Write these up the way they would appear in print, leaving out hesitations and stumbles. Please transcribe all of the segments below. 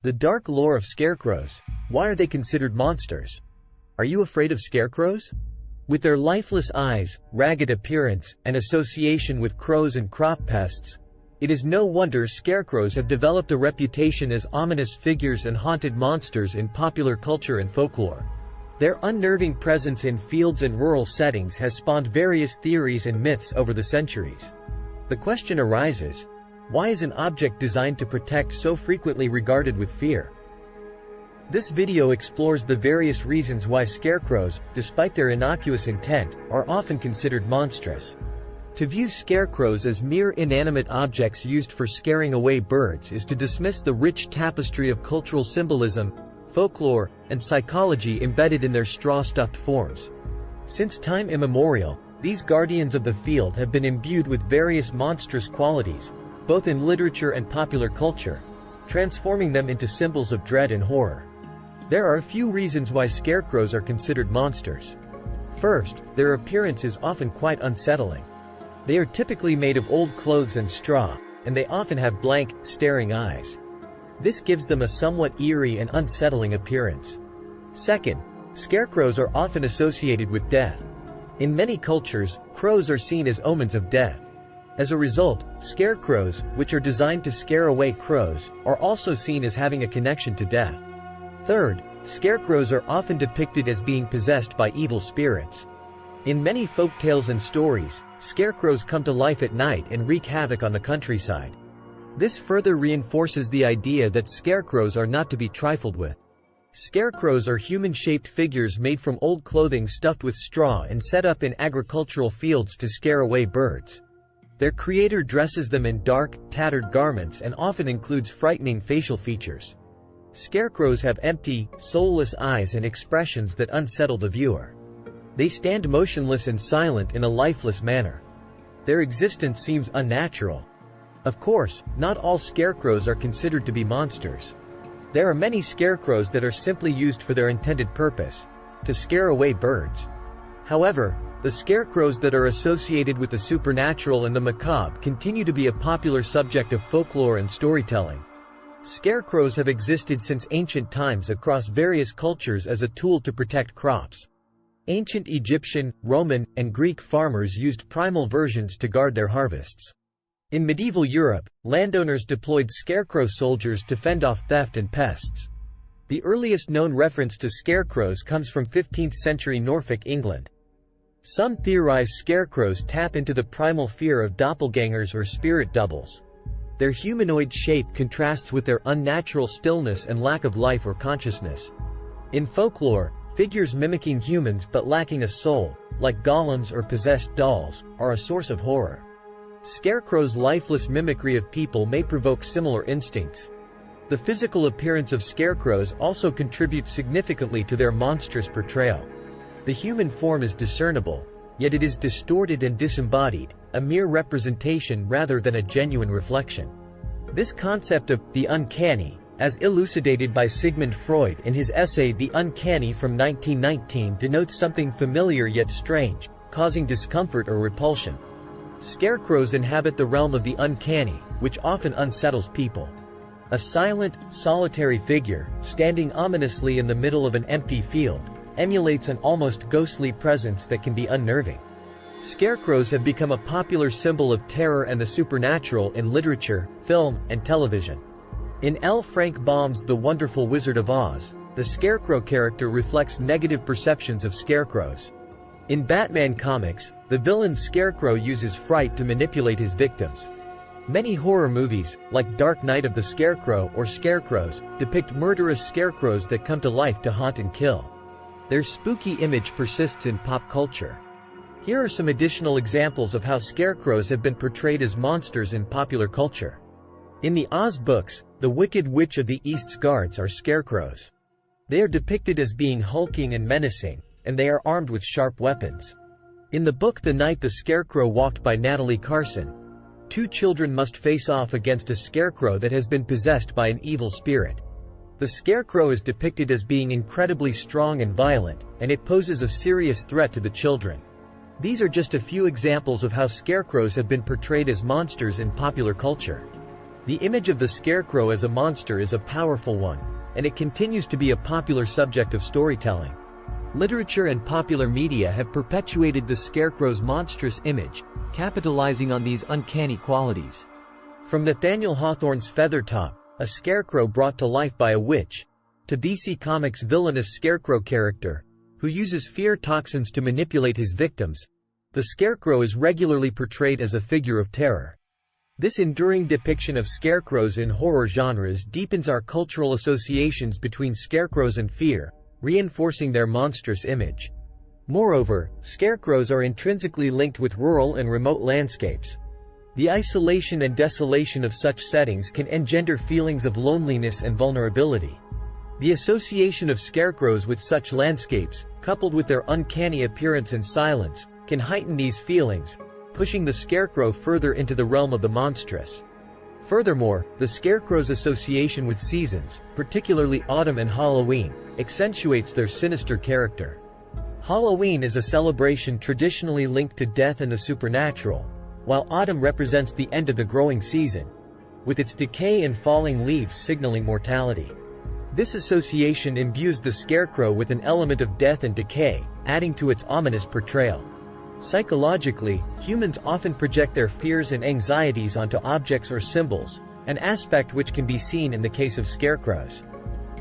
The Dark Lore of Scarecrows. Why are they considered monsters? Are you afraid of scarecrows? With their lifeless eyes, ragged appearance, and association with crows and crop pests, it is no wonder scarecrows have developed a reputation as ominous figures and haunted monsters in popular culture and folklore. Their unnerving presence in fields and rural settings has spawned various theories and myths over the centuries. The question arises, why is an object designed to protect so frequently regarded with fear? This video explores the various reasons why scarecrows, despite their innocuous intent, are often considered monstrous. To view scarecrows as mere inanimate objects used for scaring away birds is to dismiss the rich tapestry of cultural symbolism, folklore, and psychology embedded in their straw-stuffed forms. Since time immemorial, these guardians of the field have been imbued with various monstrous qualities, both in literature and popular culture, transforming them into symbols of dread and horror. There are a few reasons why scarecrows are considered monsters. First, their appearance is often quite unsettling. They are typically made of old clothes and straw, and they often have blank, staring eyes. This gives them a somewhat eerie and unsettling appearance. Second, scarecrows are often associated with death. In many cultures, crows are seen as omens of death. As a result, scarecrows, which are designed to scare away crows, are also seen as having a connection to death. Third, scarecrows are often depicted as being possessed by evil spirits. In many folk tales and stories, scarecrows come to life at night and wreak havoc on the countryside. This further reinforces the idea that scarecrows are not to be trifled with. Scarecrows are human-shaped figures made from old clothing stuffed with straw and set up in agricultural fields to scare away birds. Their creator dresses them in dark, tattered garments and often includes frightening facial features. Scarecrows have empty, soulless eyes and expressions that unsettle the viewer. They stand motionless and silent in a lifeless manner. Their existence seems unnatural. Of course, not all scarecrows are considered to be monsters. There are many scarecrows that are simply used for their intended purpose, to scare away birds. However, the scarecrows that are associated with the supernatural and the macabre continue to be a popular subject of folklore and storytelling. Scarecrows have existed since ancient times across various cultures as a tool to protect crops. Ancient Egyptian, Roman, and Greek farmers used primal versions to guard their harvests. In medieval Europe, landowners deployed scarecrow soldiers to fend off theft and pests. The earliest known reference to scarecrows comes from 15th-century Norfolk, England. Some theorize scarecrows tap into the primal fear of doppelgangers or spirit doubles. Their humanoid shape contrasts with their unnatural stillness and lack of life or consciousness. In folklore, figures mimicking humans but lacking a soul, like golems or possessed dolls, are a source of horror. Scarecrows' lifeless mimicry of people may provoke similar instincts. The physical appearance of scarecrows also contributes significantly to their monstrous portrayal. The human form is discernible, yet it is distorted and disembodied, a mere representation rather than a genuine reflection. This concept of the uncanny, as elucidated by Sigmund Freud in his essay The Uncanny from 1919, denotes something familiar yet strange, causing discomfort or repulsion. Scarecrows inhabit the realm of the uncanny, which often unsettles people. A silent, solitary figure, standing ominously in the middle of an empty field, emulates an almost ghostly presence that can be unnerving. Scarecrows have become a popular symbol of terror and the supernatural in literature, film, and television. In L. Frank Baum's The Wonderful Wizard of Oz, the scarecrow character reflects negative perceptions of scarecrows. In Batman comics, the villain Scarecrow uses fright to manipulate his victims. Many horror movies, like Dark Night of the Scarecrow or Scarecrows, depict murderous scarecrows that come to life to haunt and kill. Their spooky image persists in pop culture. Here are some additional examples of how scarecrows have been portrayed as monsters in popular culture. In the Oz books, the Wicked Witch of the East's guards are scarecrows. They are depicted as being hulking and menacing, and they are armed with sharp weapons. In the book The Night the Scarecrow Walked by Natalie Carson, two children must face off against a scarecrow that has been possessed by an evil spirit. The scarecrow is depicted as being incredibly strong and violent, and it poses a serious threat to the children. These are just a few examples of how scarecrows have been portrayed as monsters in popular culture. The image of the scarecrow as a monster is a powerful one, and it continues to be a popular subject of storytelling. Literature and popular media have perpetuated the scarecrow's monstrous image, capitalizing on these uncanny qualities. From Nathaniel Hawthorne's Feathertop, a scarecrow brought to life by a witch, to DC Comics' villainous scarecrow character, who uses fear toxins to manipulate his victims, the scarecrow is regularly portrayed as a figure of terror. This enduring depiction of scarecrows in horror genres deepens our cultural associations between scarecrows and fear, reinforcing their monstrous image. Moreover, scarecrows are intrinsically linked with rural and remote landscapes. The isolation and desolation of such settings can engender feelings of loneliness and vulnerability. The association of scarecrows with such landscapes, coupled with their uncanny appearance and silence, can heighten these feelings, pushing the scarecrow further into the realm of the monstrous. Furthermore, the scarecrow's association with seasons, particularly autumn and Halloween, accentuates their sinister character. Halloween is a celebration traditionally linked to death and the supernatural, while autumn represents the end of the growing season, with its decay and falling leaves signaling mortality. This association imbues the scarecrow with an element of death and decay, adding to its ominous portrayal. Psychologically, humans often project their fears and anxieties onto objects or symbols, an aspect which can be seen in the case of scarecrows.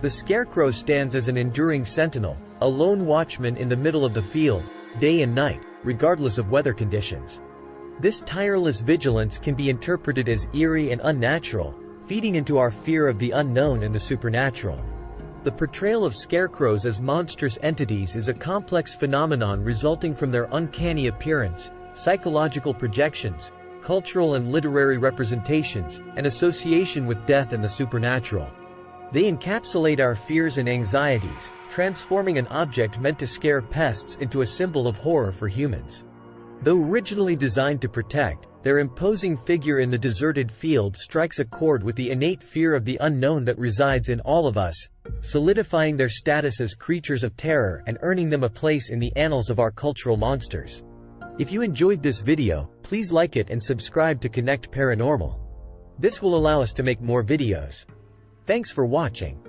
The scarecrow stands as an enduring sentinel, a lone watchman in the middle of the field, day and night, regardless of weather conditions. This tireless vigilance can be interpreted as eerie and unnatural, feeding into our fear of the unknown and the supernatural. The portrayal of scarecrows as monstrous entities is a complex phenomenon resulting from their uncanny appearance, psychological projections, cultural and literary representations, and association with death and the supernatural. They encapsulate our fears and anxieties, transforming an object meant to scare pests into a symbol of horror for humans. Though originally designed to protect, their imposing figure in the deserted field strikes a chord with the innate fear of the unknown that resides in all of us, solidifying their status as creatures of terror and earning them a place in the annals of our cultural monsters. If you enjoyed this video, please like it and subscribe to Connect Paranormal. This will allow us to make more videos. Thanks for watching.